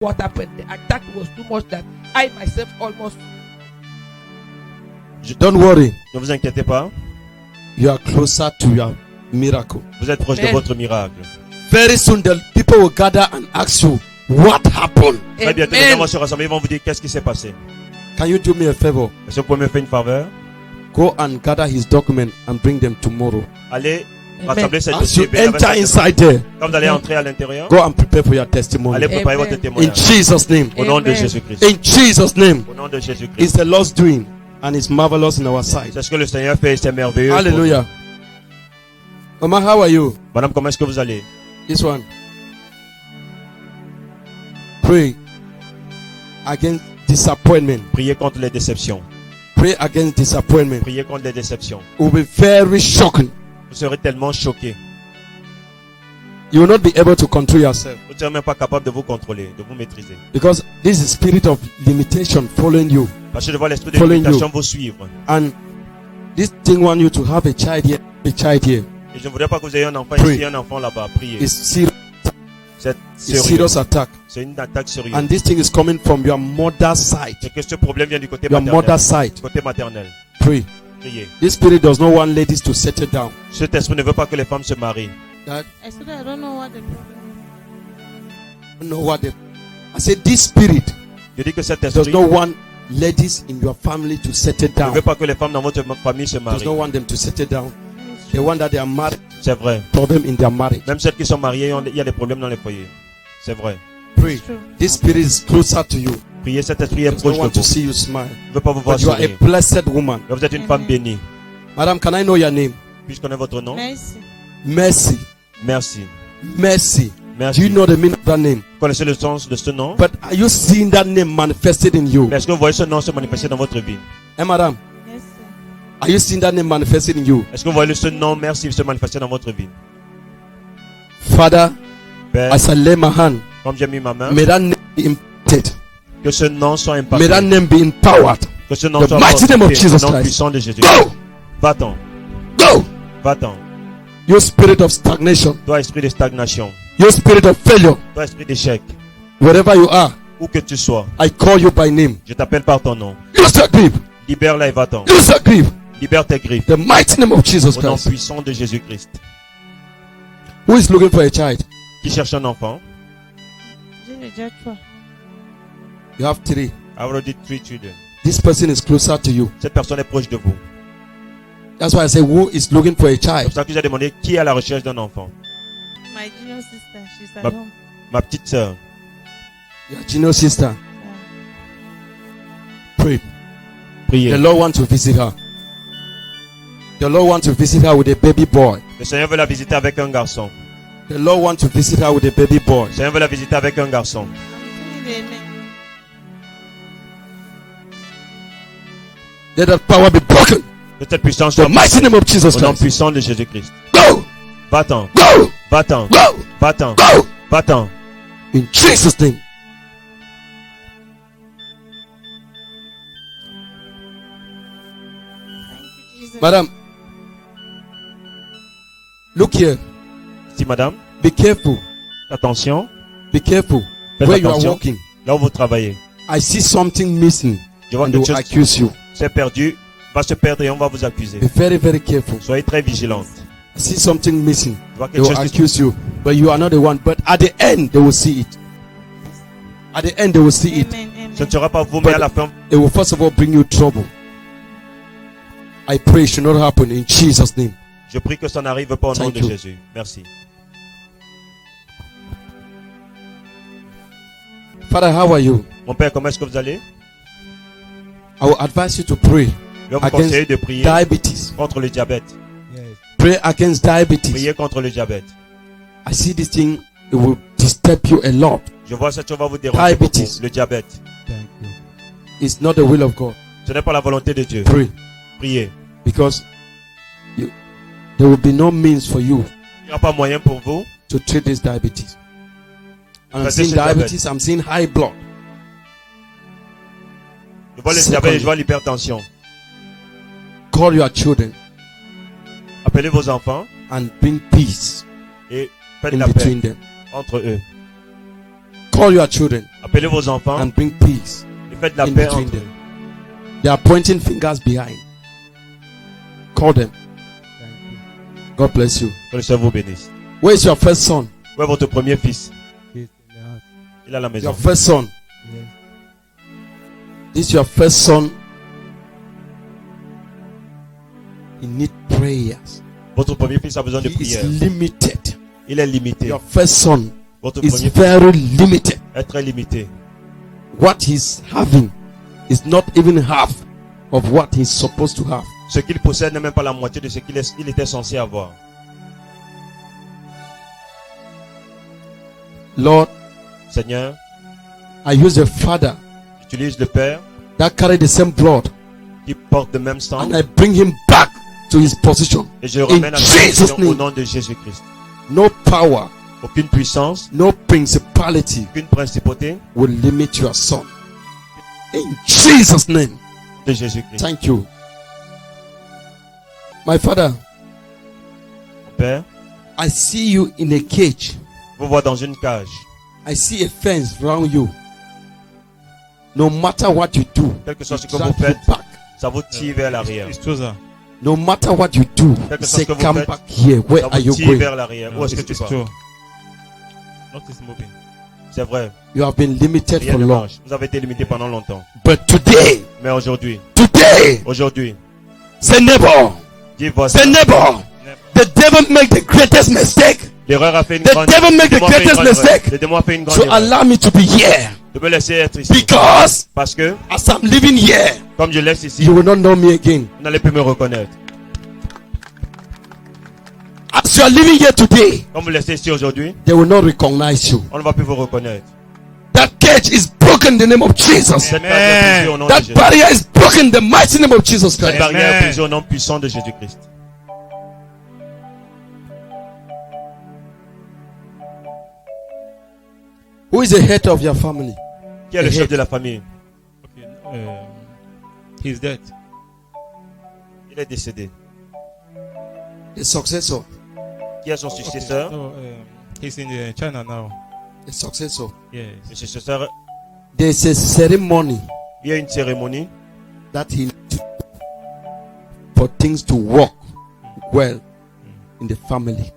what happened. The attack was too much that I myself almost. Don't worry. Ne vous inquiétez pas. You are closer to your miracle. Vous êtes proche de Amen. votre miracle. Very soon the people will gather and ask you, what happened? Très bientôt, les gens vont se rassembler, ils vont vous dire qu'est-ce qui s'est passé. Can you do me a favor? Est-ce que vous pouvez me faire une faveur? Go and gather his document and bring them tomorrow. Allez Amen. rassembler ces As dossiers. you enter inside there, Quand vous allez entrer à l'intérieur, go and prepare for your testimony. allez préparer Amen. votre In témoignage. Jesus' name. Au nom de Amen. Jésus-Christ. In Jesus' name. Au nom de Jésus-Christ. It's the Lord's doing and it's marvelous in our sight. C'est ce que le Seigneur fait et c'est merveilleux. Hallelujah. Mama, how are you? Madame, comment est-ce que vous allez? This one. Pray against disappointment. Priez contre les déceptions. Pray against disappointment. Priez contre les déceptions. It will be very shocking. Vous serez tellement choqués. You will not be able to control yourself Vous ne serez même pas capable de vous contrôler, de vous maîtriser. because this is spirit of limitation following you, Parce que je vois l'esprit de Following limitation vous suivre. and this thing want you to have a child here, a child here. Et je ne voudrais pas que vous ayez un enfant Pray. ici, un enfant là-bas. Priez. It's serious, C'est it's sérieux. serious attack, C'est une attaque sérieuse. and this thing is coming from your mother's side. C'est que ce problème vient du côté Your maternel. mother's side. Du côté maternel. Pray. Priez. This spirit does not want ladies to settle down. Cet esprit ne veut pas que les femmes se marient. That I said I don't know what the problem I don't know what the. I said this spirit Je dis que cet does esprit not want ladies in your family to settle ne down. veut pas que les femmes dans votre famille se Does marient. not want them to settle down. is. They want that they are married. C'est vrai. Problem in their marriage. Même celles qui sont mariées, il y a des problèmes dans les foyers. C'est vrai. Pray. It's true. This spirit is closer to you. Priez, cet esprit est Does proche not de want to vous. see you smile. Il ne veut pas vous voir But you are a sourire. blessed woman. Mais vous êtes une femme bénie. Madam, can I know your name? Puis-je connais votre nom? Mercy. Mercy. Merci. Mercy. Do Merci. you know the meaning of that name? Vous connaissez le sens de ce nom? But are you seeing that name manifested in you? Mais est-ce que vous voyez ce nom se manifester dans votre vie? Eh, madam? Yes, sir. Are you seeing that name manifested in you? Est-ce que vous voyez ce nom merci se manifester dans votre vie? Father, Père, as I lay my hand, comme j'ai mis ma main, may that name be impacted. que ce nom soit May impacté. that name be empowered. Que ce nom The soit mighty name of fortifié. Jesus Au nom Christ. puissant de Jésus. Go! Va-t'en. Go! Va-t'en. You spirit of stagnation. Toi, esprit de stagnation. You spirit of failure. Toi, esprit d'échec. Wherever you are, Où que tu sois, I call you by name. je t'appelle par ton nom. Use your grip. Libère-la et va-t'en. Use your grip. Libère tes griffes. The mighty name of Jesus Au nom Christ. puissant de Jésus-Christ. Who is looking for a child? Qui cherche un enfant? J'ai déjà trois. You have three. I already 3 children. This person is closer to you. Cette personne est proche de vous. That's why I say, who is looking for a C'est child? pour ça que j'ai demandé qui est à la recherche d'un enfant. My junior sister, she's at Ma- home. Ma petite sœur. Your junior sister. Yeah. Pray. Priez. The Lord wants to visit her. The Lord wants to visit her with a baby boy. Le Seigneur veut la visiter avec un garçon. The Lord wants to visit her with a baby boy. Le Seigneur veut la visiter avec un garçon. I'm saying amen. Let that power be broken. Que cette puissance The soit mighty name of Jesus au nom Christ. puissant de Jésus-Christ. Go! Va-t'en. Go! Va-t'en. Go! Va-t'en. Go! Va-t'en. In Jesus' name. Thank you, Jesus. Madam, look here. Si madame, Be careful. attention. Be careful. Faites Where you are attention. walking, Là où vous travaillez. I see something missing Je vois and que they quelque will chose accuse you. s'est perdu, va se perdre et on va vous accuser. Be very, very careful. Soyez très vigilante. I see something missing. Je vois They quelque will chose qui... accuse you, but you are not the one. But at the end, they will see it. At the end, they will see it. Amen, amen. Ce ne sera pas vous, mais à la fin, It will first of all bring you trouble. I pray it should not happen in Jesus' name. je prie que ça n'arrive pas au nom Thank de you. Jésus. Merci. Father, how are you? Mon Père, comment est-ce que vous allez? I will advise you to pray Je vais vous Against conseiller de prier diabetes. contre le diabète. Pray against diabetes. Priez contre le diabète. I see this thing, it will disturb you a lot. Je vois cette chose va vous déranger beaucoup. Diabetes. Le diabète. It's not the will of God. Ce n'est pas la volonté de Dieu. Pray Priez. because there will be no means for you Il n'y aura pas moyen pour vous. to treat this diabetes. And I'm Traiter seeing ce diabète. diabetes, I'm seeing high blood. Je vois le Secondly. diabète et je vois l'hypertension. Call your children Appelez vos enfants and bring peace et faites in la paix between them. entre eux. Call your children Appelez vos enfants and bring peace et faites la in paix between entre eux. them. They are pointing fingers behind. Call them. God bless you. Que le Seigneur vous bénisse. Where is your first son? Où est votre premier fils? He's in the house. Il est à la maison. Your first son. Yes. This is your first son. He needs prayers. Votre premier fils a besoin de He is prière. limited. Il est limité. Your first son Votre is premier fils very limited. est très limité. What he's having is not even half of what he's supposed to have. Ce qu'il possède n'est même pas la moitié de ce qu'il était censé avoir. Lord, Seigneur, I use a father utilise le Père that carried the same blood qui porte le même sang and I bring him back to his position. et je ramène à sa Jesus' position au name. nom de Jésus-Christ. No power, Aucune puissance, no principality aucune principauté will limit your son. In Jesus' name. de Jésus-Christ. Thank you. My father, Mon Père, I see you in a cage. vous voit dans une cage. I see a fence around you. No matter what you do, Quel que soit ce it que vous drags you faites, back. ça vous tire vers l'arrière. No matter what you do, Quel que soit say ce que vous come faites, back here. Where Ça are vous you tire going? vers l'arrière. Où est-ce que tu pars? C'est vrai. You have been limited Rien for ne long. marche. Vous avez été limité pendant longtemps. But today, Mais aujourd'hui, today, say neighbor, dis voici. say neighbor, the devil make the greatest mistake L'erreur a fait une The grande devil make the le démon a fait une greatest grande erreur. mistake. Le démon a fait une grande to erreur. allow me to be here. De me laisser être ici. Because Parce que, as I'm living here, comme je laisse ici, you will not know me again. vous n'allez plus me reconnaître. As you are living here today, Comme vous laissez ici aujourd'hui, they will not recognize you. on ne va plus vous reconnaître. That cage is broken in the name of Jesus. Cette barrière est brisée au nom de That Jésus. barrier is broken in the mighty name of Jesus Cette Christ. barrière est brisée au nom puissant de Jésus-Christ. Who is the head of your family? Qui est le chef de la famille? He's dead. Il est décédé. The successor. Qui est son successeur? No, he's in China now. The successor. Yes. Le successeur, There's a ceremony il y a une cérémonie that he needs to do for things to work well in the family.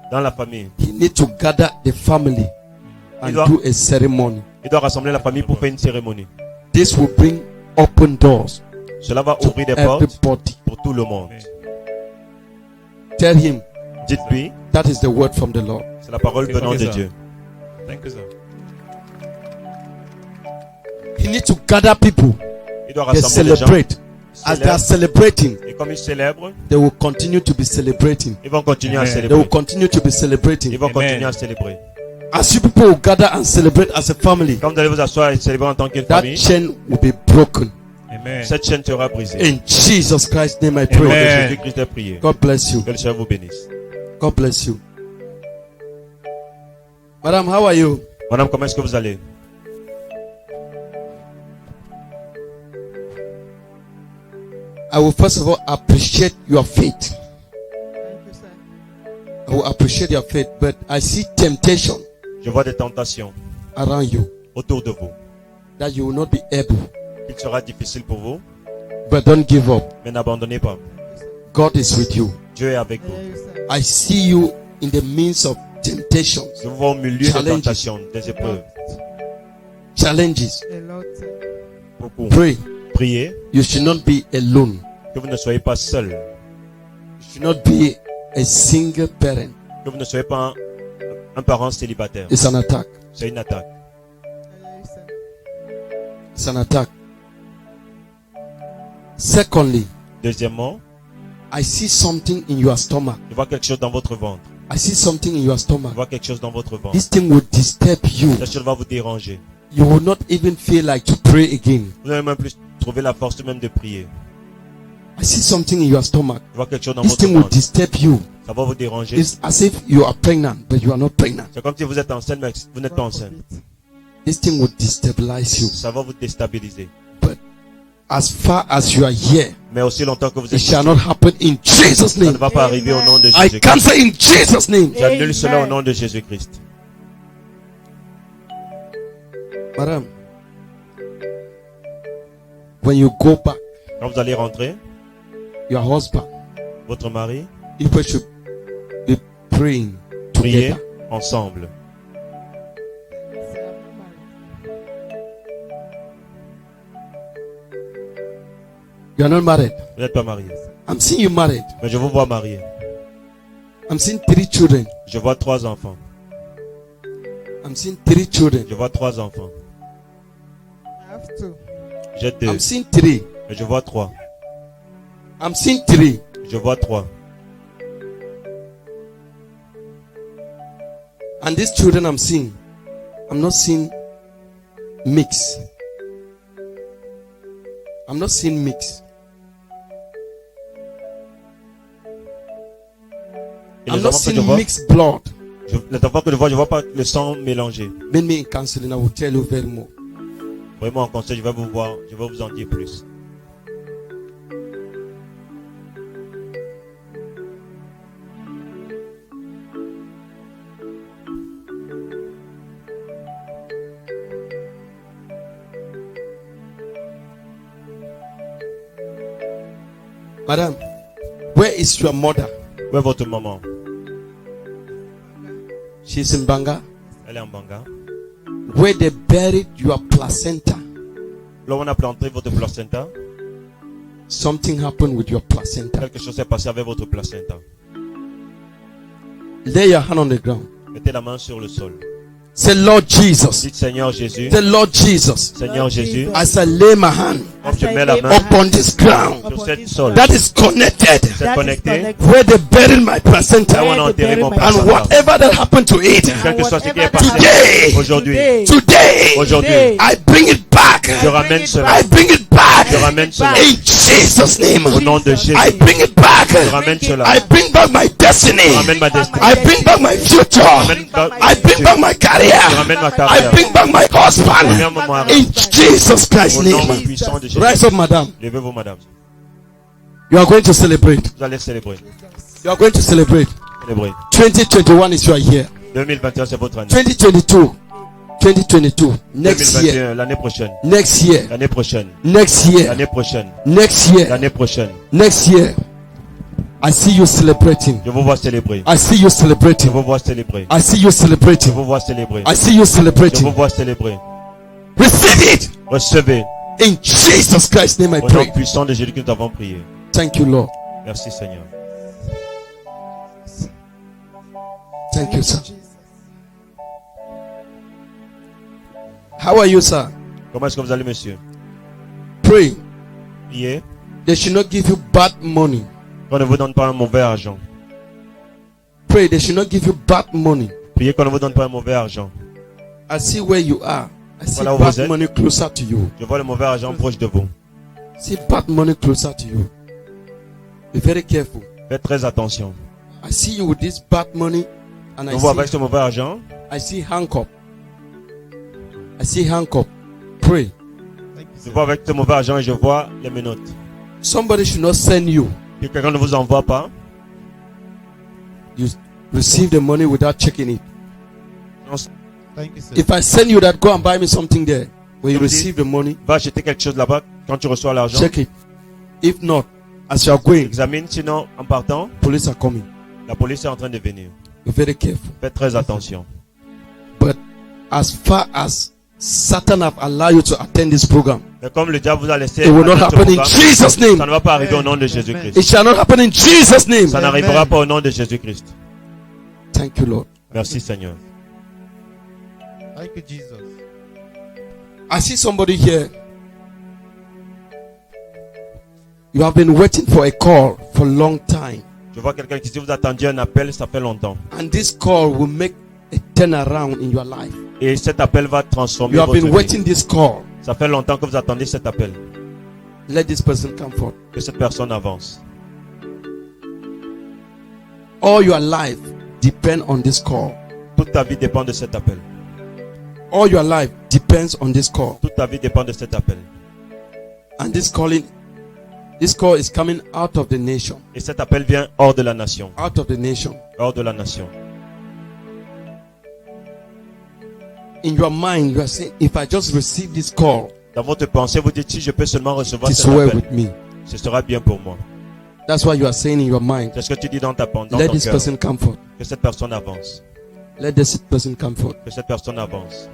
dans la famille. He needs to gather the family and do a ceremony. Il doit rassembler la famille pour faire une cérémonie. This will bring open doors Cela va to ouvrir des portes everybody. pour tout le monde. Tell him Dites-lui, that is the word from the Lord. c'est la parole venant de sir. Dieu. Thank you, sir. He needs to gather people. Il doit They rassembler les gens. celebrate. As they are celebrating, Et comme ils célèbrent, they will continue to be celebrating. ils vont continuer à Amen. They will célébrer. continue to be Ils celebrating. vont Amen. continuer à célébrer. As you people will gather and celebrate as a family, Quand vous allez vous asseoir et célébrer en tant qu'une that famille, chain will be broken. Amen. cette chaîne sera brisée. In Jesus Christ's name I Au nom de pray. Amen. Jésus-Christ est prié. God bless you. Que le Seigneur vous bénisse. God bless you. Madam, how are you? Madame, comment est-ce que vous allez? I will first of all appreciate your faith. Thank you, sir. I will appreciate your faith, but I see temptation Je vois des tentations around you autour de vous. that you will not be able. Il sera difficile pour vous, But don't give up. mais n'abandonnez pas. God is with you. Dieu est avec I vous. hear you, sir. I see you in the midst of temptations, Je vous vois au milieu des Challenges. tentations, des épreuves. challenges. A lot, sir. Beaucoup. Pray. Priez You should not be alone. que vous ne soyez pas seul, You should not be a single parent. que vous ne soyez pas un parent célibataire. It's an attack. C'est une attaque. I hear you, sir. It's an attack. Secondly, Deuxièmement, I see something in your stomach. je vois quelque chose dans votre ventre. I see something in your Je stomach. vois quelque chose dans votre ventre. This thing will disturb you. Cette chose va vous déranger. You will not even feel like to pray again. Vous n'allez même plus trouver la force même de prier. I see something in your stomach. Je vois quelque chose dans This votre thing will ventre. disturb you. Ça va vous déranger. It's as if you are pregnant, but you are not pregnant. C'est comme si vous êtes enceinte, mais vous n'êtes pas God enceinte. forbid. This thing will destabilize you. Ça va vous déstabiliser. As far as you are here, Mais aussi longtemps que vous it êtes shall ici, not happen in Jesus' ça ne name. va pas arriver au nom de I Jésus-Christ. cancel in Jesus' name. J'annule cela au nom de Jésus-Christ. Madam, when you go back, Quand vous allez rentrer, your husband, votre mari, you both should be praying priez together. ensemble. You are not married. Vous n'êtes pas marié. I'm seeing you married. Mais je vous vois marié. I'm seeing 3 children. Je vois 3 enfants. I'm seeing 3 children. Je vois 3 enfants. I have to. J'ai 2. I'm seeing 3. Mais je vois 3. I'm seeing 3. Je vois 3. And these children I'm seeing, I'm not seeing mix. I'm not seeing mix. Et I'm les not enfants que je seeing vois, mixed blood. les enfants que je vois pas le sang mélangé. Meet me in counseling, I will tell you very more. Vraiment en conseil, je vais vous voir, je vais vous en dire plus. Madam, where is your mother? Où est votre maman? She's in Banga. Elle est en Banga. Where they buried your placenta. Là où on a planté votre placenta, Something happened with your placenta. quelque chose s'est passé avec votre placenta. Lay your hand on the ground. Mettez la main sur le sol. Say, Lord Jesus. Dites Seigneur Jésus, Say, Lord Jesus. Seigneur Lord Jésus, Jesus. As I lay my hand comme je mets la main upon this ground sur cette sol, that is connected, c'est connecté, where they buried my placenta, là où on a enterré mon and placenta. whatever that happened to it, Quel que soit ce qui est whatever passé Today. aujourd'hui, today, aujourd'hui, I bring it back. je ramène cela, I bring it back. je ramène cela In Jesus' name. au nom de Jésus. I bring it back. Je ramène cela, I bring back my destiny. je ramène ma destinée, I bring back my future. I bring back my je career. ramène ma I carrière, bring back my je husband. ramène mon mari, In Jesus Christ's au nom name. puissant de Jésus. Rise up, madam. Levez-vous, madame. You are going to celebrate. Vous allez célébrer. You are going to celebrate. Célébrer. 2021 is your year. 2021, c'est votre année. 2022. 2022. Next year. 2021, l'année prochaine. Next year. L'année prochaine. Next year. L'année prochaine. Next year. L'année prochaine. Next year. I see you celebrating. Je vous vois célébrer. I see you Je celebrating. vous vois célébrer. I see you Je celebrating. vous vois célébrer. I see you Je vous celebrating. vois célébrer. Receive it. Recevez. In Jesus Christ's name I Au nom pray. puissant de Jésus que nous avons prié. Thank you, Lord. Merci Seigneur. Thank you, sir. How are you, sir? Comment est-ce que vous allez, monsieur? Pray. Priez. They should not give you bad money. Qu'on ne vous donne pas un mauvais argent. Pray. They should not give you bad money. Priez qu'on ne vous donne pas un mauvais argent. I see where you are. I see Voilà où vous bad êtes. money closer to you. Je vois le mauvais argent proche de vous. See bad money closer to you. Be very careful. Faites très attention. I see you with this bad money, and Je vois avec I ce mauvais argent. see handcuff. I see handcuff. Pray. Je vois avec ce mauvais argent et je vois les menottes. Somebody should not send you. Que quelqu'un ne vous envoie pas. You receive the money without checking it. Thank you, sir. If I send you that, go and buy me something there. When you Somebody- receive the money, Va acheter quelque chose là-bas quand tu reçois l'argent. check it. If not, as you are going, Examine, sinon en partant, police are coming. la police est en train de venir. Be very careful. Faites très attention. But as far as Satan have allowed you to attend this program, Mais comme le diable vous a laissé it will not attendre ce happen in programme, Jesus' name. ça ne va pas arriver au nom de Jésus-Christ. It shall not happen in Jesus' name. Ça n'arrivera pas au nom de Jésus-Christ. Thank you, Lord. Merci Seigneur. Thank you, Jesus. I see somebody here. You have been waiting for a call for a long time. Je vois quelqu'un qui dit vous attendiez un appel, ça fait longtemps. And this call will make a turnaround in your life. Et cet appel va transformer You have votre been vie. waiting this call. Ça fait longtemps que vous attendez cet appel. Let this person come forth. Que cette personne avance. All your life depend on this call. Toute ta vie dépend de cet appel. All your life depends on this call. Toute ta vie dépend de cet appel. And this call is coming out of the nation. Et cet appel vient hors de la nation. Out of the nation. Hors de la nation. in your mind, you are saying, if I just receive this call, Dans votre pensée, vous dites, si je peux seulement recevoir it's cet well appel, with me. ce sera bien pour moi. That's why you are saying in your mind, C'est ce que tu dis dans ton let this cœur. person come forth. Que cette personne avance. Let this person come forth. Que cette personne avance.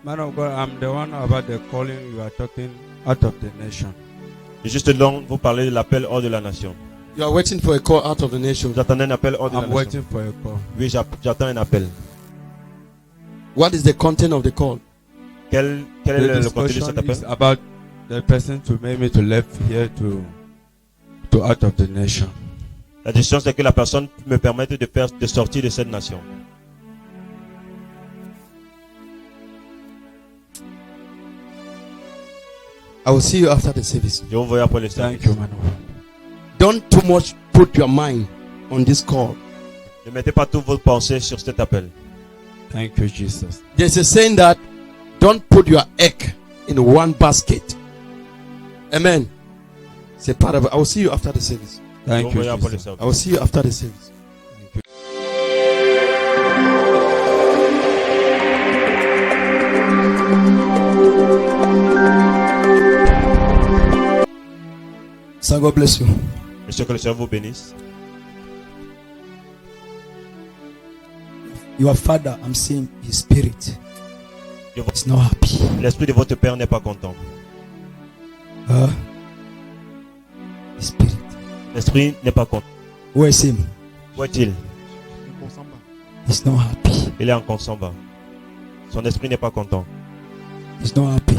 Man of God, I'm the one about the calling you are talking out of the nation. Et juste là, vous parlez de l'appel hors de la nation. You are waiting for a call out of the nation. Vous attendez un appel hors de la I'm nation. waiting for a call. Oui, j'attends un appel. What is the content of the call? Quel est The le contenu de cet discussion appel? is about the person to make me to left here to out of the nation. La décision, c'est que la personne me permette de sortir de cette nation. I will see you after the service. Je vous vois après le Thank service. you, man of God. Don't too much put your mind on this call. Ne mettez pas toutes vos pensées sur cet appel. Thank you, Jesus. There's a saying that don't put your egg in one basket. Amen. C'est part of it. I will see you after the service. Je Thank vous you, vois après le Jesus. service. I will see you after the service. Thank you. So God bless you. Monsieur, que le Seigneur vous bénisse. Your father, I'm seeing his spirit. Je vois- He's not happy. L'esprit de votre père n'est pas content. His spirit. L'esprit n'est pas content. Where is him? Où est-il? He's not happy. Il est en Consamba. Son esprit n'est pas content. He's not happy.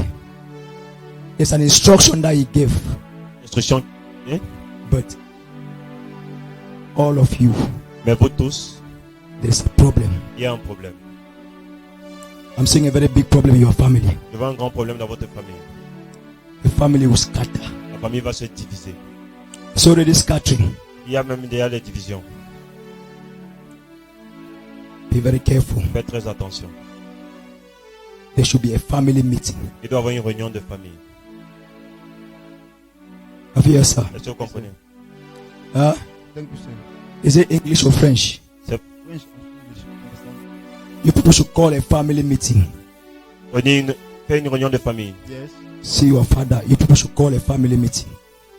It's an instruction that he gave, Instruction. but all of you, Mais vous tous, there's a problem. il y a un problème. I'm seeing a very big problem in your family. Il y a un grand problème dans votre famille. The family will scatter. La famille va se diviser. It's already scattering. Il y a même déjà les divisions. Be very careful. Faites très attention. There should be a family meeting. Il doit y avoir une réunion de famille. Have you heard, sir? Est-ce que vous comprenez? Huh? Thank you, sir. Is it English or French? French and English. Understand? You people should call a family meeting. Faites une réunion de famille. Yes. See your father. You people should call a family meeting.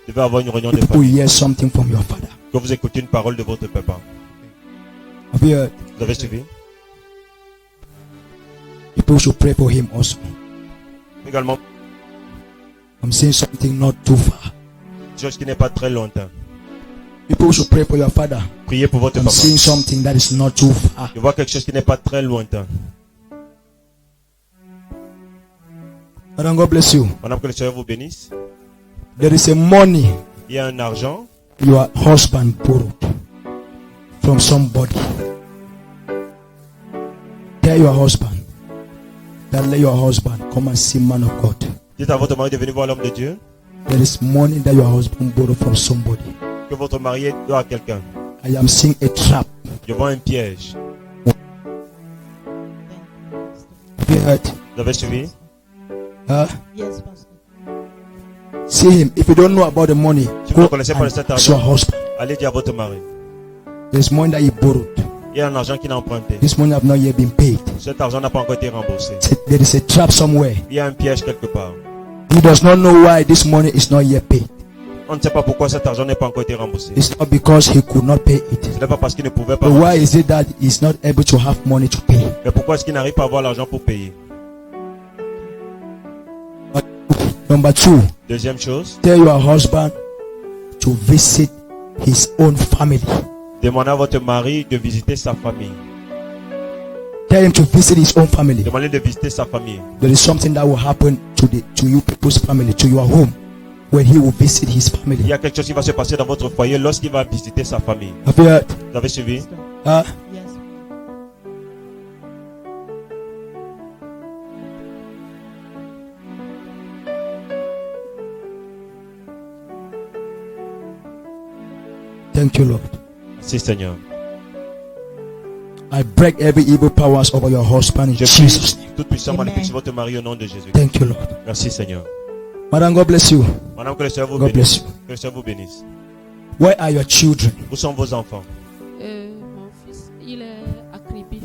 Vous devez avoir une réunion You de people famille. hear something from your father. Que vous écoutez une parole de votre papa. Have you heard? Vous avez suivi? People should pray for him also. Également, I'm saying something not too far. chose qui n'est pas très lointain. People should pray for your father. Priez pour votre I'm papa. seeing something that is not too far. Je vois quelque chose qui n'est pas très lointain. Madam, God bless you. Pendant que le Seigneur vous bénisse, There is a money il y a un argent your husband borrowed from somebody. Tell your husband that let your husband come and see man of God. Dites à votre mari de venir voir l'homme de Dieu. There is money that your husband borrowed from somebody. Que votre mari doit à quelqu'un. I am seeing a trap. Je vois un piège. Have you heard? Vous avez suivi? Huh? Yes, Pastor. See him. If you don't know about the money, Si vous ne go connaissez pas and cet ask your argent, husband. allez dire à votre mari. There's money that he borrowed. Il y a un argent qu'il a emprunté. This money have not yet been paid. Cet argent n'a pas encore été remboursé. There is a trap somewhere. Il y a un piège quelque part. He does not know why this money is not yet paid. On ne sait pas pourquoi cet argent n'est pas encore été remboursé. It's not because he could not pay it. Ce n'est pas parce qu'il ne pouvait pas. But why is it that he's not able to have money to pay? Mais pourquoi est-ce qu'il n'arrive pas à avoir l'argent pour payer? Number two, Deuxième chose, tell your husband to visit his own family. demandez à votre mari de visiter sa famille. Tell him to visit his own family. Demandez de visiter sa famille. There is something that will happen to you people's family, to your home, when he will visit his Il family. y a quelque chose qui va se passer dans votre foyer lorsqu'il va visiter sa famille. Have you heard? Vous avez suivi? Huh? Yes. Thank you, Lord. Merci Seigneur. I break every evil powers over your husband in Je Jesus' name. prie toute puissance Amen. manipule sur votre mari au nom de Jésus. Thank you, Lord. Merci Seigneur. Madam, God bless you. Madame, que le Seigneur vous God bless bénisse. you. Que le Seigneur vous bénisse. Where are your children? Où sont vos enfants? Mon fils, il est à Kribi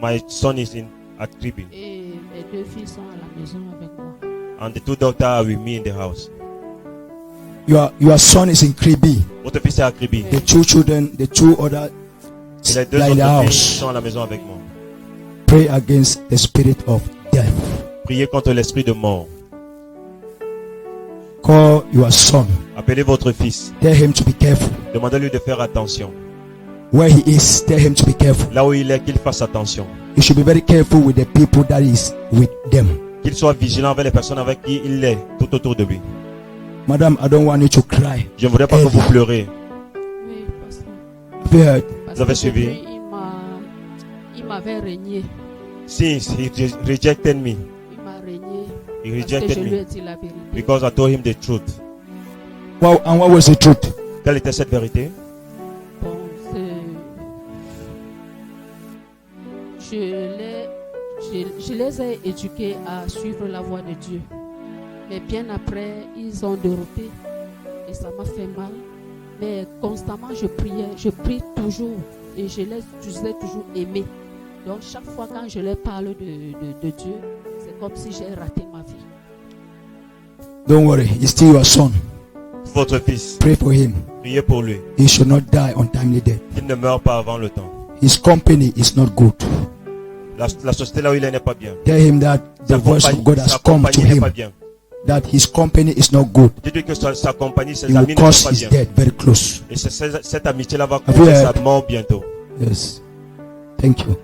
My son is at Kribi. et mes deux filles sont à la maison avec moi. And the two daughters are with me in the house. Your son is in Kribi. Votre fils est à Kribi. The two children, the two other, Et les deux they are in the autres filles house. sont à la maison avec moi. Pray against the spirit of death. Priez contre l'esprit de mort. Call your son. Appelez votre fils. Tell him to be careful. Demandez-lui de faire attention. Where he is, tell him to be careful. Là où il est, qu'il fasse attention. You should be very careful with the people that is with them. Qu'il soit vigilant avec les personnes avec qui il est tout autour de lui. Madam, I don't want you to cry. Je ne voudrais pas que vous pleurez. Oui, parce que, Have you heard? parce Vous avez que suivi? depuis, il m'avait régné. Since he rejected me, Il m'a régné he parce que je rejected lui ai me dit la vérité. because I told him the truth. Wow, and what was the truth? Quelle était cette vérité? Bon, je les ai éduqués à suivre la voie de Dieu. Mais bien après, ils ont dérapé et ça m'a fait mal. Mais constamment, je prie toujours et je les ai toujours aimés. Donc chaque fois quand je leur parle de Dieu, c'est comme si j'ai raté ma vie. Don't worry, he's still your son. Votre fils, Pray for him. priez pour lui. He should not die untimely death. Qu'il ne meure pas avant le temps. His company is not good. La société là où il est n'est pas bien. Tell him that the Sa voice of God has sa come to compagnie n'est pas him. bien. That his company is not good. Dites-lui que sa compagnie, ses He amis will ne sont cause pas his bien. death very close. Et cette amitié-là va Have you causer heard? sa mort bientôt. Yes. Thank you.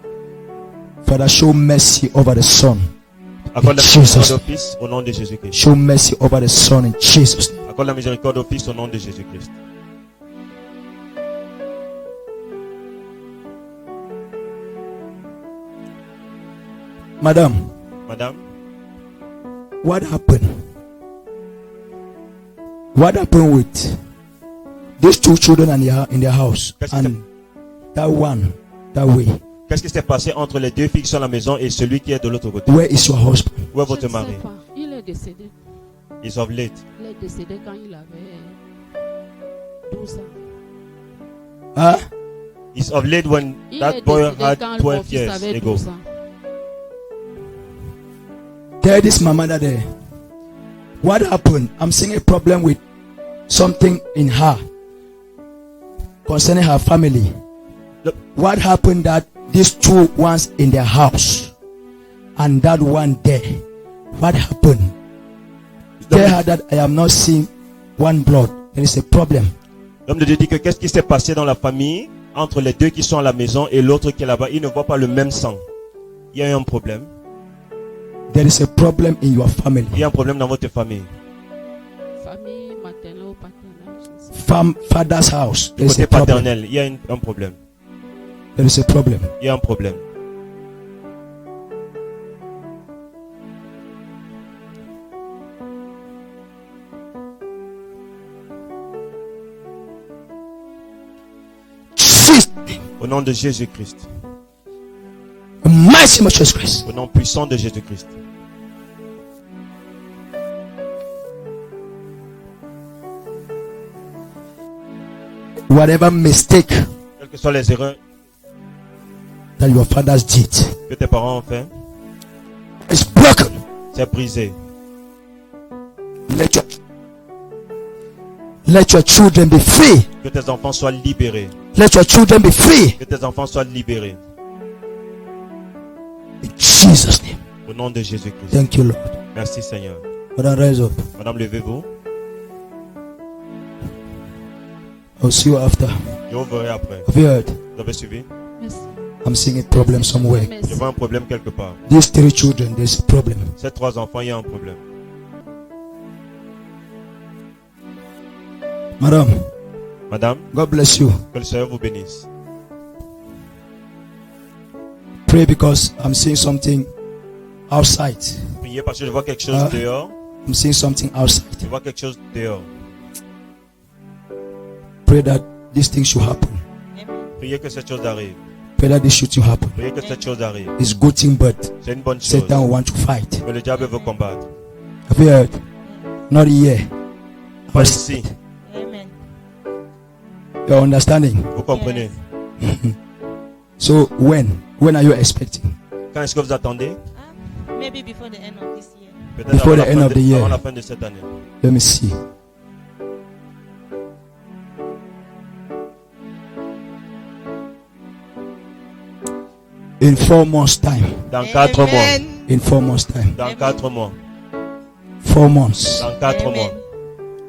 Father, show mercy over the son. Accorde la Jesus. miséricorde au Fils au nom de Jésus-Christ. Show mercy over the son in Jesus' name. Accorde la miséricorde au Fils au nom de Jésus-Christ. Madam, Madame, what happened? What happened with these two children in their house Qu'est-ce qui and that one that way? qu'est-ce qui s'est passé entre les deux filles qui sont à la maison et celui qui est de l'autre côté? Where is your husband? Où est Je ne votre sais mari? pas. Il est décédé. Is of late. Il est décédé quand il avait 12 ans. Huh? Is of late when Il that est boy décédé had quand mon 12 fils years avait ago. 12 ans. Tell this mama that there. What happened? I'm seeing a problem with something in her concerning her family. Look. What happened that these two ones in their house and that one there? What happened? Tell her that I am not seeing one blood. There is a problem. L'homme de Dieu dit que qu'est-ce qui s'est passé dans la famille entre les deux qui sont à la maison et l'autre qui est là-bas? Ils ne voient pas le même sang. Il y a eu un problème. There is a problem in your family. Il y a un problème dans votre famille. Famille maternelle ou paternelle, je ne sais pas. Father's house. There is Côté a problem. paternel, il y a un problème. There is a problem. Il y a un problème. Jesus. Au nom de Jésus-Christ. The mighty name of Jesus Christ. Au nom puissant de Jésus-Christ. Whatever mistake Quelles que soient les erreurs that your fathers did que tes parents ont fait, is broken. c'est brisé. Let your children be free. Que tes enfants soient libérés. Let your children be free. Que tes enfants soient libérés. In Jesus' name. Au nom de Jésus-Christ. Thank you, Lord. Merci Seigneur. Father, rise up. Madame, levez-vous. I'll see you after. Je vous verrai après. Have you heard? Vous avez suivi? Merci. I'm seeing a problem somewhere. Je Merci. vois un problème quelque part. These three children, there's a problem. Ces trois enfants, il y a un problème. Madam, Madame, God bless you. que le Seigneur vous bénisse. Pray because I'm seeing something outside. Priez parce que je vois quelque chose Ah. dehors. I'm seeing something outside. Je vois quelque chose dehors. Pray that this thing should happen. Priez que cette chose arrive. Pray that this shooting happen. Priez que cette chose arrive. It's good thing, but C'est une bonne chose. Satan want to fight. Mais le diable veut combattre. Have you heard? Not here. Pas ici. Amen. You're understanding? Vous comprenez? So when are you expecting? Quand est-ce que vous attendez? Maybe before the end of this year. Peut-être Before avant the la end fin of the year. avant la fin de cette année. Let me see. In 4 months' time. Dans 4 mois. Amen. In 4 months' time. Dans 4 mois. 4 months. Dans 4 Amen. mois.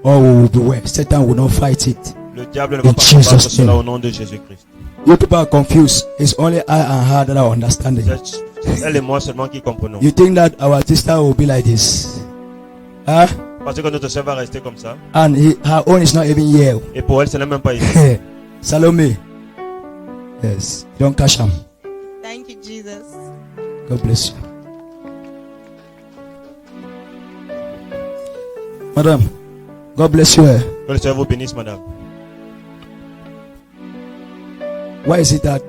All will be well. Satan will not fight it. Le diable ne va In pas Jesus' combattre cela name. au nom de Jésus-Christ. You people are confused. It's only I and her that are understanding. C'est elle et moi seulement qui comprenons. You think that our sister will be like this? Huh? Parce que notre sœur va rester comme ça. And her own is not even here. Et pour elle, ce n'est même pas ici. Salome. Yes. Don't catch him. Thank you, Jesus. God bless you. Madam, God bless you. Que le Seigneur vous bénisse, madame. Why is it that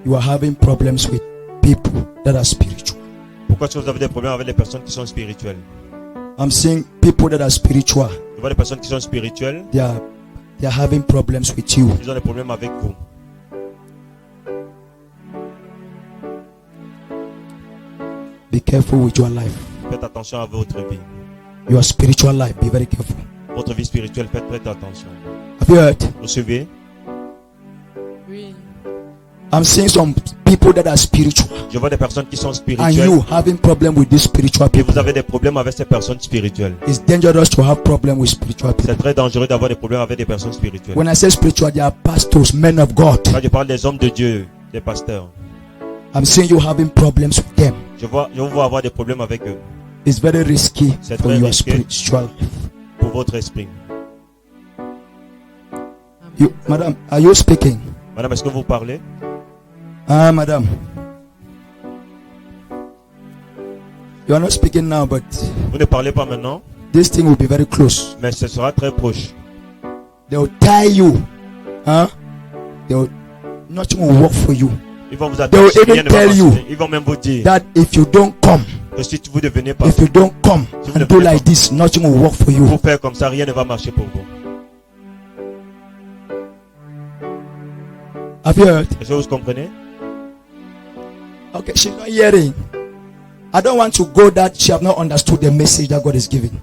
you are having problems with people that are spiritual? Pourquoi est-ce que vous avez des problèmes avec les personnes qui sont spirituelles? I'm seeing people that are spiritual. Je vois des personnes qui sont spirituelles. They are having problems with you. Ils ont des problèmes avec vous. Be careful with your life. Faites attention à votre vie. Your spiritual life. Be very careful. Votre vie spirituelle, faites très attention. Have you heard? Vous suivez? Oui. I'm seeing some people that are spiritual, Je vois des personnes qui sont and spirituelles. you having problem with these spiritual Et people. vous avez des problèmes avec ces personnes spirituelles. It's dangerous to have problem with spiritual people. C'est très dangereux d'avoir des problèmes avec des personnes spirituelles. When I say spiritual, they are pastors, men of God. Quand je parle des hommes de Dieu, des pasteurs, I'm seeing you having problems with them. je vous vois avoir des problèmes avec eux. It's very risky C'est for très your risqué. spiritual life. Pour votre esprit. You, madam, are you speaking? Madame, est-ce que vous parlez? Ah, madam. You are not speaking now, but Vous ne parlez pas maintenant, this thing will be very close. mais ce sera très proche. They will tie you. Huh? Nothing will work for you. Ils vont vous They will attacher, even rien ne va tell you marcher. Ils vont même vous dire that if you don't come, que si vous ne venez pas, if you don't come Si vous ne and do venez like pas. this, nothing will work for you. pour faire comme ça, rien ne va marcher pour vous. Have you heard? Est-ce que vous comprenez? Okay, she's not hearing. I don't want to go that she have not understood the message that God is giving.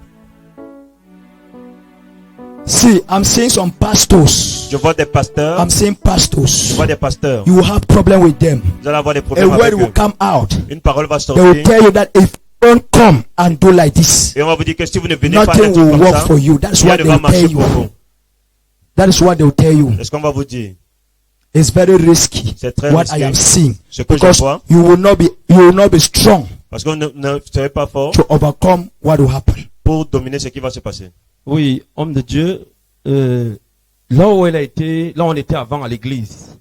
See, I'm seeing some pastors. Je vois des pasteurs. I'm seeing Je pastors. vois des pasteurs. You will have problem with them. Vous allez avoir des A problèmes word avec will eux. come out. Une parole va They will sortir. tell you that if you don't come and do like this, Et on va vous dire que si vous ne venez pas nothing faire will comme work ça, for you. That's rien what ne they va will tell marcher pour you. vous. That is what they will tell you. Est-ce qu'on va vous dire? It's very risky. C'est très What risqué. I am seeing, Ce que je because vois, you will not be strong parce qu'on ne serait pas fort to overcome what will happen. pour dominer ce qui va se passer. Oui, homme de Dieu, là où elle a été, là où on était avant à l'église,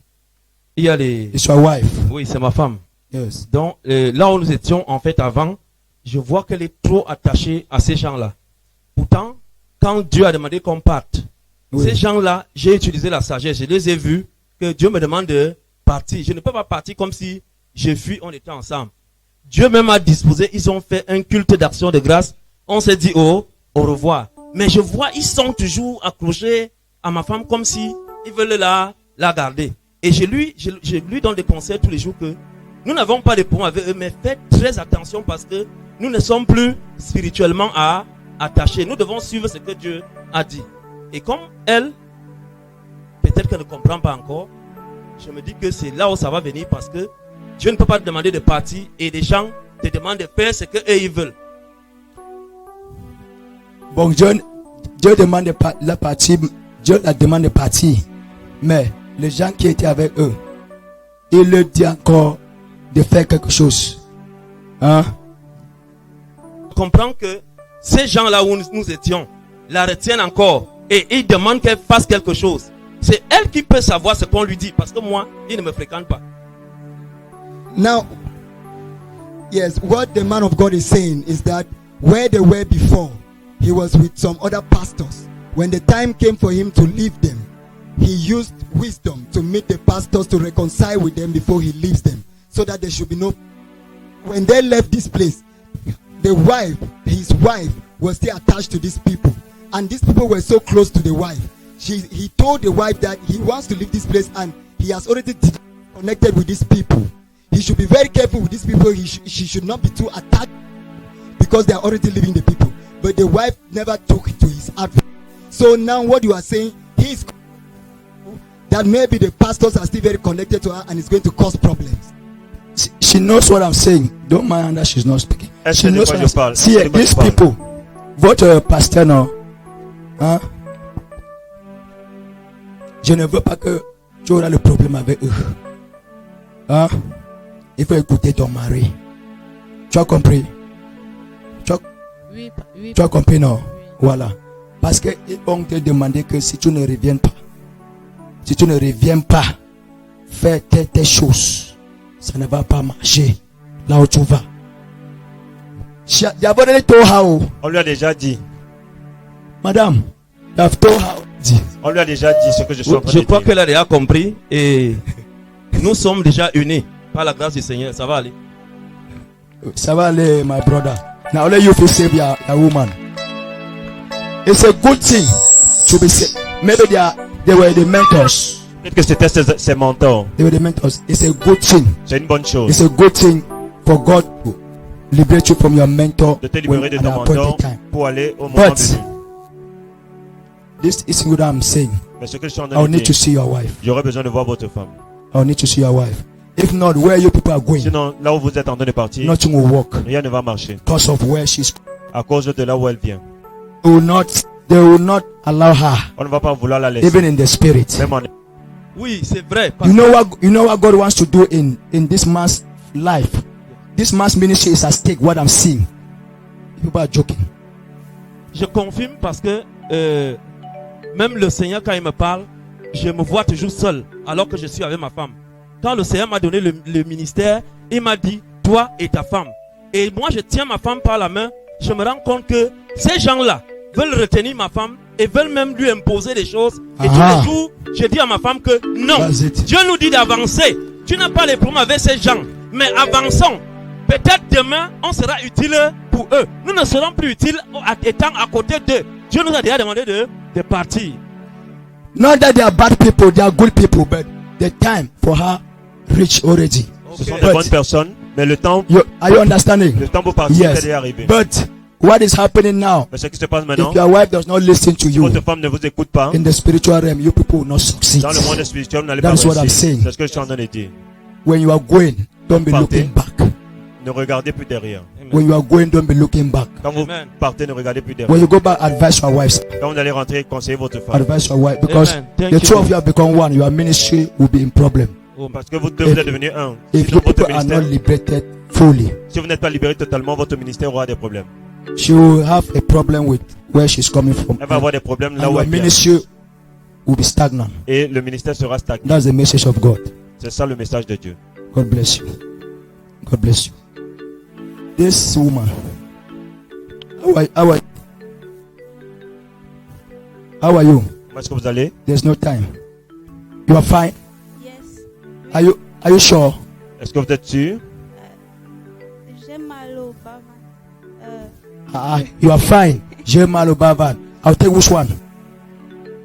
il y a les... It's your wife. Oui, c'est ma femme. Yes. Donc, là où nous étions en fait avant, je vois qu'elle est trop attachée à ces gens-là. Pourtant, quand Dieu a demandé qu'on parte, Oui. ces gens-là, j'ai utilisé la sagesse, je les ai vus, que Dieu me demande de partir. Je ne peux pas partir comme si j'ai fui, on était ensemble. Dieu même a disposé, ils ont fait un culte d'action de grâce. On s'est dit au revoir. Mais je vois, ils sont toujours accrochés à ma femme comme si ils veulent la garder. Et je lui donne des conseils tous les jours que nous n'avons pas de problème avec eux, mais faites très attention parce que nous ne sommes plus spirituellement attachés. Nous devons suivre ce que Dieu a dit. Et comme elle, peut-être qu'elle ne comprend pas encore, je me dis que c'est là où ça va venir parce que Dieu ne peut pas te demander de partir et les gens te demandent de faire ce qu'eux ils veulent. Bon, Dieu demande la partie, Dieu la demande de partir. Mais les gens qui étaient avec eux, il leur dit encore de faire quelque chose. Hein? Je comprends que ces gens-là où nous étions la retiennent encore et ils demandent qu'elle fasse quelque chose. C'est elle qui peut savoir ce qu'on lui dit parce que moi, il ne me fréquente pas. Now, yes, what the man of God is saying is that where they were before, he was with some other pastors. When the time came for him to leave them, he used wisdom to meet the pastors to reconcile with them before he leaves them, so that there should be no. When they left this place, his wife was still attached to these people, and these people were so close to the wife he told the wife that he wants to leave this place and he has already connected with these people. He should be very careful with these people. She should not be too attached because they are already leaving the people. But the wife never took to his advice. So now what you are saying, he's that maybe the pastors are still very connected to her and it's going to cause problems. She knows what I'm saying. Don't mind that she's not speaking. Est-ce She que de knows quoi what je I'm parle? saying. See, De quoi these je parle? people, votre pasteur, non? Hein? Je ne veux pas que tu auras le problème avec eux. Hein? Il faut écouter ton mari. Tu as compris? Oui, oui. Tu as compris, non? Oui. Voilà. Parce qu'ils vont te demander que si tu ne reviens pas, faire tes choses, ça ne va pas marcher là où tu vas. On lui a déjà dit. Madame, on lui a déjà dit ce que je suis en train de Je dire. crois qu'elle a déjà compris et nous sommes déjà unis par la grâce du Seigneur. Ça va aller. Ça va aller, my brother. Now let you feel save your woman. It's a good thing to be saved. Maybe they were the mentors. Peut-être que c'était ses mentors. They were the mentors. It's a good thing. C'est une bonne chose. It's a good thing for God to liberate you from your mentor De te libérer de at ton an appointed mentor time. pour aller au moment But venu. this is what I'm saying. Mais ce que je suis en I'll train de need to dire, see your wife. j'aurais besoin de voir votre femme. I'll need to see your wife. If not, where you people are going, Sinon, là où vous êtes en train de partir, nothing will work rien ne va marcher. because of where she's. À cause de là où elle vient. They will not allow her, On ne va pas vouloir la laisser. even in the spirit. Même en... Oui, c'est vrai. You know what God wants to do in this man's life. This man's ministry is at stake. What I'm seeing, people are joking. Je confirme parce que même le Seigneur, quand il me parle, je me vois toujours seul alors que je suis avec ma femme. Quand le Seigneur m'a donné le ministère, il m'a dit, toi et ta femme. Et moi, je tiens ma femme par la main. Je me rends compte que ces gens-là veulent retenir ma femme et veulent même lui imposer des choses. Et tous les jours, je dis à ma femme que non, That's it. Dieu nous dit d'avancer. Tu n'as pas les problèmes avec ces gens, mais avançons. Peut-être demain, on sera utile pour eux. Nous ne serons plus utiles étant à côté d'eux. Dieu nous a déjà demandé de partir. Not that they are bad people, they are good people, but the time for her reached already. Ce sont Okay. de bonnes personnes, mais le temps Are you understanding? pour partir Yes. est arrivé. But what is happening now? Mais ce qui se passe maintenant, If your wife does not listen to si you votre femme ne vous écoute pas, in the spiritual realm, you people will not succeed. dans le monde spirituel, vous n'allez That pas is what I'm réussir. saying. C'est ce que je suis en train de dire. When you are going, don't be Partez. looking back. Ne regardez plus derrière. When you are going, don't be looking back. Quand vous Amen. partez, ne regardez plus When derrière. you go back, advise your wife. Quand vous allez rentrer, conseillez votre femme. Advise your wife because Amen. Thank the you. two of you have become one. Your ministry will be in problem Parce que vous deux, vous êtes devenus un. if Sinon, you votre people are ministère, not liberated fully. si vous n'êtes pas libéré totalement, votre ministère aura des problèmes. She will have a problem with where she's coming from. Elle va avoir des problèmes là And où your elle vient. ministry will be stagnant. Et le ministère sera stagnant. That's the message of God. C'est ça le message de Dieu. God bless you. God bless you. This woman. How are you? Où est-ce que vous allez? There's no time. You are fine. Yes. Are you sure? Est-ce que vous êtes sûr? J'ai mal au bas. You are fine. J'ai mal au bas-ventre. I'll take which one?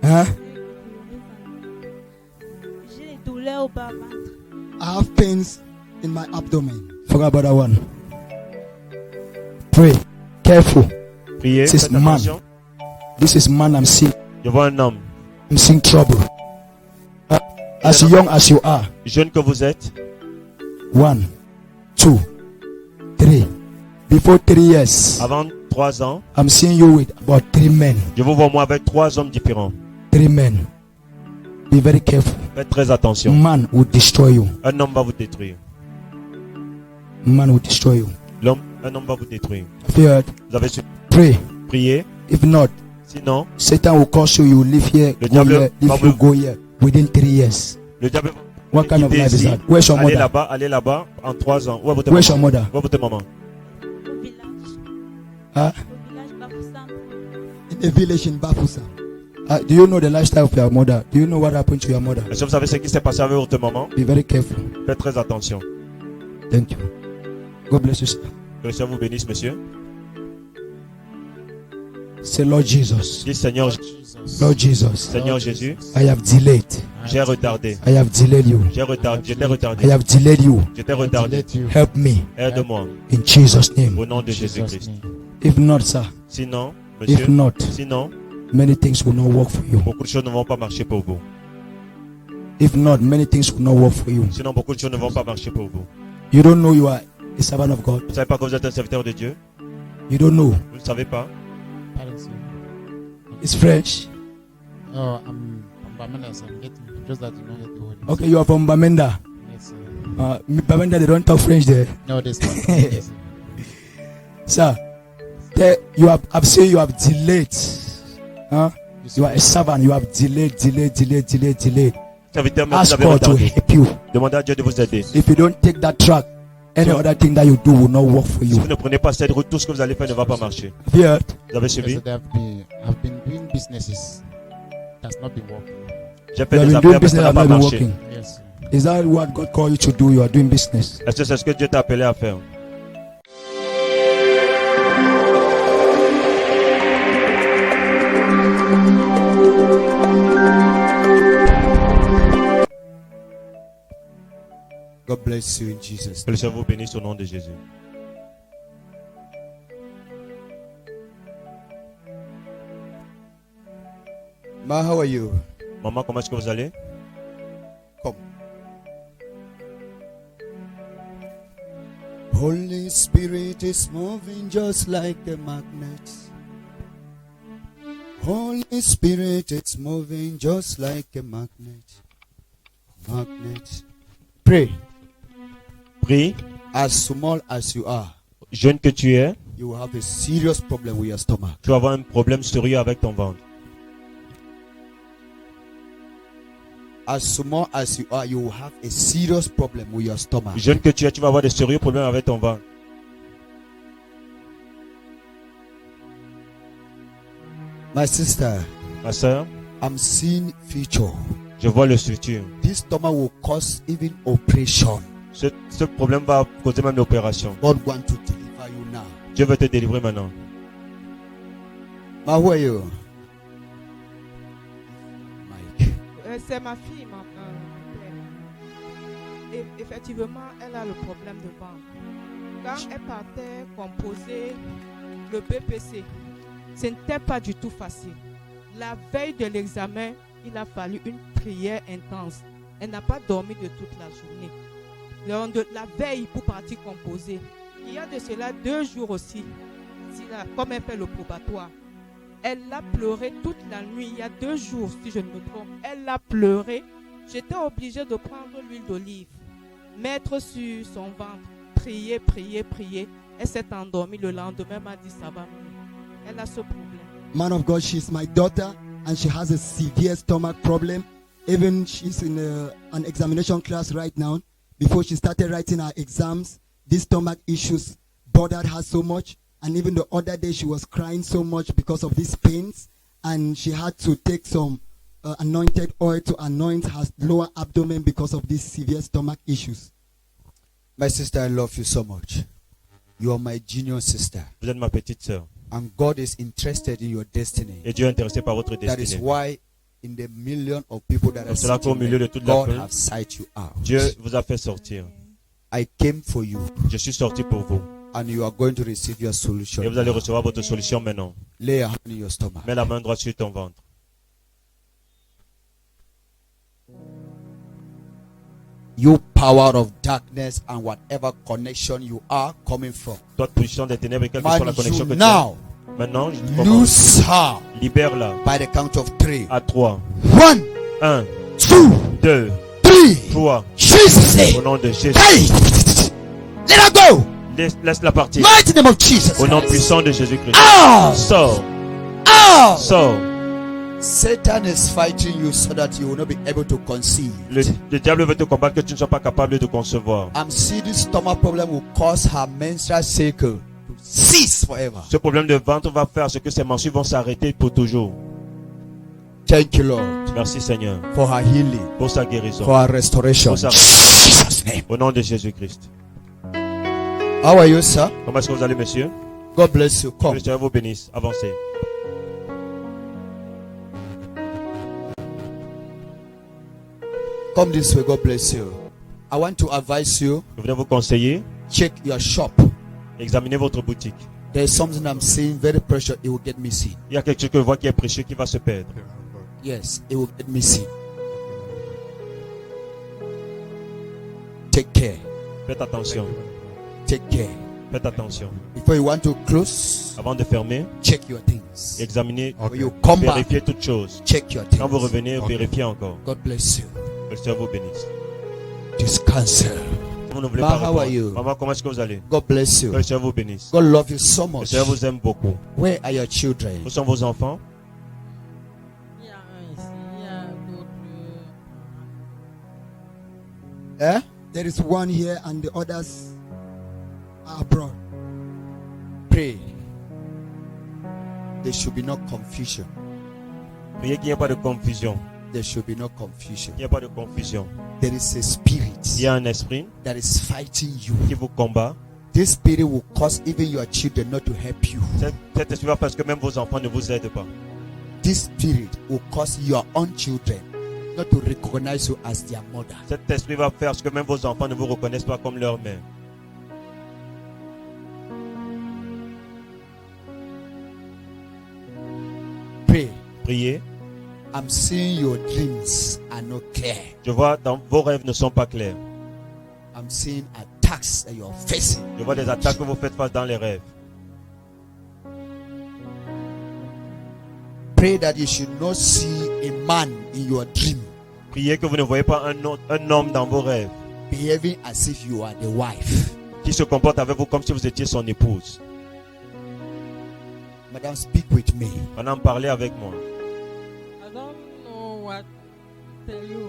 Huh? J'ai des douleurs au bas. I have pains in my abdomen. Forget about that one. Pray. Careful. Priez, This is faites man. attention. This is man I'm seeing. Je vois un homme. I'm seeing trouble. As young as you are. Jeune que vous êtes, 1, 2, 3. Before 3 years, avant 3 ans, I'm seeing you with about 3 men. je vous vois moi avec 3 hommes différents. 3 men. Be very careful. Faites très attention. Man will destroy you. Un homme va vous détruire. Man will destroy you. Un homme va vous détruire. Have you heard? Vous avez su Pray. prier. If not, Sinon, Satan will cause you. You live here, Le go diable here. va If you vous- go here within 3 years. le diable What kind of quitter life is ici, that? Where's your allez mother? là-bas en 3 ans. Où est votre Where's your maman? mother? Où est votre maman? Au village. Huh? Au village Bafoussam. In a village in Bafusa. Do you know the lifestyle of your mother? Do you know what happened to your mother? Est-ce que vous savez ce qui s'est passé avec votre maman? Be very careful. Faites très attention. Thank you. God bless you, sir. Que le Seigneur vous bénisse, monsieur. Say, Lord Jesus, Dis Seigneur, Lord Jesus, Seigneur Jésus, I have delayed. j'ai retardé. I have delayed you. Je t'ai I retardé. have delayed you. Je t'ai retardé. Help me Aide-moi. in Jesus' name. Au nom de Jésus-Christ. If not, sir, Sinon, if monsieur, not, sinon, many things will not work for you. beaucoup de choses ne vont pas marcher pour vous. If not, many things will not work for you. Sinon, beaucoup de choses ne vont pas marcher pour vous. You don't know you are a servant of God. Vous ne savez pas que vous êtes un serviteur de Dieu? You don't know. Vous ne savez pas? It's French. Oh, I'm Bamenda, so I'm getting just that you don't get the word. Okay, you are from Bamenda. Yes, sir. Bamenda, they don't talk French there. No, this one. Yes, Sir, sir. I've seen you have delayed. Huh? You are a servant. You have delayed. Serviteur, mais Ask vous avez God to retardé. help you. Demandez à Dieu de vous aider. If you don't take that track, any other thing that you do will not work for Si you. vous ne prenez pas cette route, tout ce que vous allez faire ne va pas marcher. Have you heard? Vous avez Yes, suivi? sir, I've been doing businesses. That's not been working. J'ai You fait have des been doing affaires, mais ça business n'a and pas not been marché. working. Yes, sir. Is that what God called you to do? You are doing business. Est-ce que c'est ce que Dieu t'a appelé à faire? God bless you in Jesus. Que le Seigneur vous bénisse au nom de Jésus. Ma, how are you? Maman, comment est-ce que vous allez? Come. Holy Spirit is moving just like a magnet. Holy Spirit is moving just like a magnet. Magnet. Pray. Prie. As small as you are, Jeune que tu es, you will have a serious problem with your stomach. tu vas avoir un problème sérieux avec ton ventre. As small as you are, you will have a serious problem with your stomach. Jeune que tu es, tu vas avoir de sérieux problèmes avec ton ventre. My sister, Ma soeur, I'm seeing future. je vois le futur. This stomach will cause even operation. Ce problème va causer même l'opération. God want to deliver you now. Dieu veut te délivrer maintenant. Ma, who are you? Mike. C'est ma fille, ma père. Et effectivement, elle a le problème de ventre. Quand elle partait composer le BPC, ce n'était pas du tout facile. La veille de l'examen, il a fallu une prière intense. Elle n'a pas dormi de toute la journée. La veille pour partir composer. Il y a de cela 2 jours aussi. Comme elle fait le probatoire. Elle a pleuré toute la nuit. Il y a 2 jours, si je ne me trompe. Elle a pleuré. J'étais obligée de prendre l'huile d'olive, mettre sur son ventre, prier. Elle s'est endormie. Le lendemain, elle m'a dit ça va mieux. Elle a ce problème. Man of God, she's my daughter and she has a severe stomach problem. Even she's in an examination class right now. Before she started writing her exams, these stomach issues bothered her so much. And even the other day, she was crying so much because of these pains. And she had to take some anointed oil to anoint her lower abdomen because of these severe stomach issues. My sister, I love you so much. You are my junior sister. Vous êtes ma petite sœur. And God is interested in your destiny. Et Dieu est intéressé par votre That is destinée. why in the million of people that are C'est là qu'au milieu de toute la God foule, have sight you out. Dieu vous a fait sortir. I came for you. Je suis sorti pour vous. And you are going to receive your solution. Et vous allez recevoir votre solution maintenant. Lay your hand in your stomach. Mets la main droite sur ton ventre. You power of darkness and whatever connection you are coming from. Toi, puissant des ténèbres, quelle que Man, soit la connexion you que tu now as. Maintenant, je commence. loose her Libère-la. by the count of 3. À 3. 1, 1, 2, 3. Jesus name. Au nom de Jésus. Hey! Let her go. Laisse-la partir. Mighty name of Jesus. Au nom puissant de Jésus-Christ. Out. Sors. Out. Sors. Satan is fighting you so that you will not be able to conceive. Le diable veut te combattre que tu ne sois pas capable de concevoir. I'm seeing this stomach problem will cause her menstrual cycle to cease forever. Ce problème de ventre va faire ce que ses menstrues vont s'arrêter pour toujours. Thank you, Lord. Merci Seigneur. For her healing. Pour sa guérison. For her restoration. Pour sa Jesus name. Au nom de Jésus-Christ. How are you, sir? Comment est-ce que vous allez, monsieur? God bless you. Que Come. le Seigneur vous bénisse. Avancez. Come this way. God bless you. I want to advise you. Je voudrais vous conseiller. Check your shop. Examinez votre boutique. There's something I'm seeing very precious. It will get missing. Il y a quelque chose que je vois qui est précieux qui va se perdre. Yes, it will get missing. Take care. Faites attention. Take care. Faites attention. Before you want to close, Avant de fermer, check your things. examinez, When you come back, vérifiez toutes choses. check your Quand vous things. revenez, vérifiez encore. God bless you. Que le Seigneur vous bénisse. This cancer. Si vous ne voulez Ma, pas how are répondre, you? maman, comment est-ce que vous allez? God bless you. Que le Seigneur vous bénisse. God love you so Le much. Seigneur vous aime beaucoup. Where are your children? Où sont vos enfants? Il y a un ici, il y a d'autres. Eh? There is one here and the others are abroad. Pray. There should be no confusion. Priez qu'il n'y ait pas de confusion. There should be no confusion. Il n'y a pas de confusion. There is a spirit Il y a un esprit that is fighting you. qui vous combat. This spirit will cause even your children not to help you. Cet esprit va parce que même vos enfants ne vous aident pas. This spirit will cause your own children not to recognize you as their mother. Cet esprit va faire ce que même vos enfants ne vous reconnaissent pas comme leur mère. Pray. Priez. I'm seeing your dreams are not clear. Je vois dans vos rêves ne sont pas clairs. I'm seeing attacks that you're facing. Je vois des attaques que vous faites face dans les rêves. Pray that you should not see a man in your dream Priez que vous ne voyez pas un homme dans vos rêves behaving as if you are the wife. qui se comporte avec vous comme si vous étiez son épouse. Madam, speak with me. Madame, parlez avec moi. I don't know what to tell you.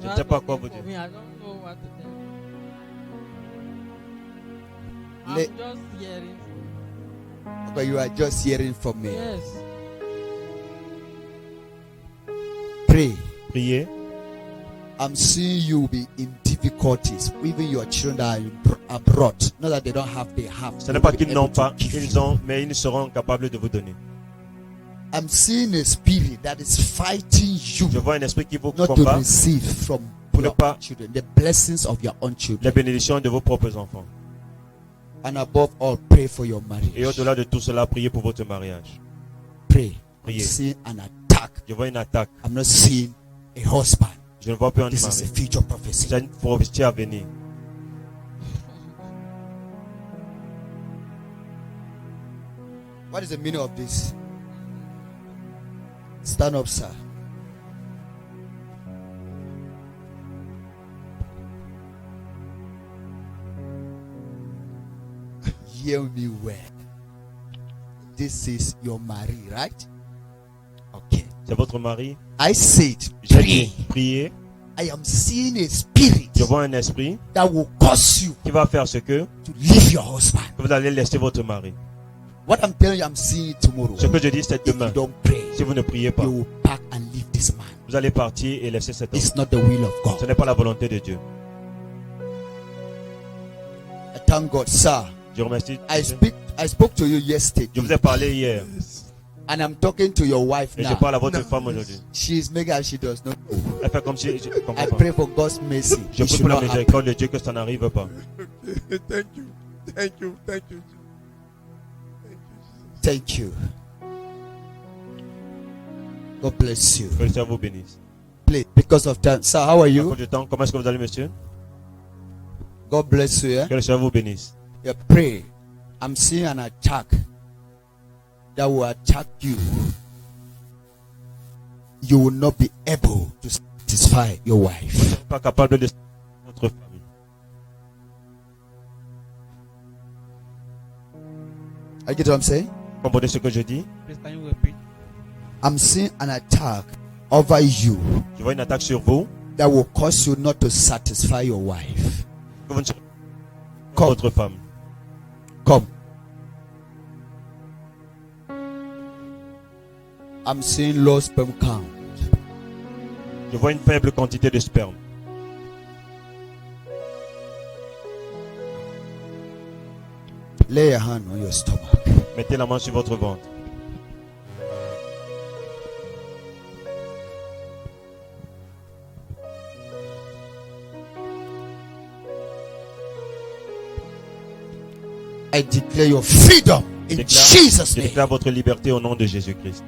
Je ne sais pas quoi vous dire. I don't know what to tell you. Le- I'm just hearing. But you are just hearing from me. Yes. Pray. Priez. I'm seeing you be in difficulties. Even your children are abroad. Not that they don't have, they have. Ce n'est pas qu'ils n'ont pas, ils ont, mais ils seront capables de vous donner. I'm seeing a spirit that is fighting you Je vois un esprit qui vous not to combat receive from pour ne your pas own children the blessings of your own les children. bénédictions de vos propres enfants. And above all, pray for your Et marriage. au-delà de tout cela, priez pour votre mariage. Pray. I'm Priez. seeing an attack. Je vois une attaque. I'm not seeing a husband. Je ne vois plus un This is a mari. future prophecy. C'est une prophétie à venir. What is the meaning of this? Stand up, sir. Hear me well. This is your Marie, right? Okay. C'est votre mari. I said, J'ai pray. dit, priez. I am seeing a spirit Je vois un esprit that will cause you qui va faire ce que to leave your husband. vous allez laisser votre mari. What I'm telling you, I'm seeing it tomorrow. Ce que je dis, c'est If demain. you don't pray, Si vous ne priez pas, you will pack and leave this man. vous allez partir et laisser cet homme. It's not the will of Ce God. n'est pas la volonté de Dieu. I thank God, sir. Je remercie. I spoke to you yesterday. Je vous ai parlé hier And I'm talking to your wife et je now. parle à votre femme aujourd'hui. She's making as she does not know. Elle fait comme si je comprends I pas. pray for God's mercy. Je It prie should pour la not happen. miséricorde de Dieu que ça n'arrive pas. Thank you. Thank you. Thank you. Thank you. God bless you. Que le Seigneur vous bénisse. Please, because of time. Sir, how are À you? cause du temps, comment est-ce que vous allez, monsieur? God bless you. Que le Seigneur vous bénisse. Yeah, pray. I'm seeing an attack that will attack you. You will not be able to satisfy your wife. Pas capable de votre femme. I get what I'm saying? Comprenez ce que je dis? Please, can you repeat? I'm seeing an attack over you Je vois une attaque sur vous. that will cause you not to satisfy your wife. Que vous ne serez pas Come. votre femme. Come. I'm seeing low sperm count. Je vois une faible quantité de sperme. Lay your hand on your stomach. Mettez la main sur votre ventre. I declare your freedom in Jesus' Je name. déclare votre liberté au nom de Jésus-Christ.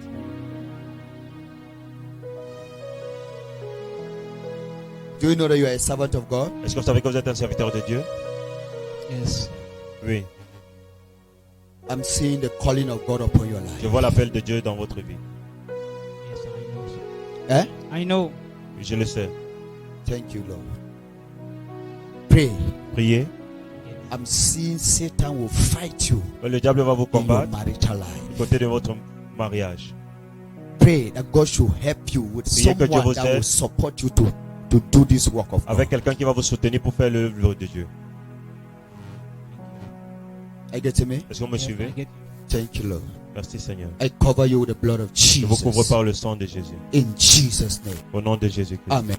Do you know that you are a servant of God? Est-ce que vous savez que vous êtes un serviteur de Dieu? Yes. Oui. I'm seeing the calling of God upon your life. Je vois l'appel de Dieu dans votre vie. Eh? I know. Oui, je le sais. Thank you, Lord. Pray. Priez. I'm seeing Satan will fight you Le diable va vous in your combattre marital life. du côté de votre mariage. Pray that God should help you with Priez que Dieu someone vous that will aide. support you to do this work of God. Avec quelqu'un qui va vous soutenir pour faire l'œuvre de Dieu. Are you getting me? Est-ce que vous me suivez? Thank you, Lord. Merci Seigneur. I cover you with the blood of Je vous couvre Jesus. par le sang de Jésus. In Jesus' name. Au nom de Jésus-Christ. Amen.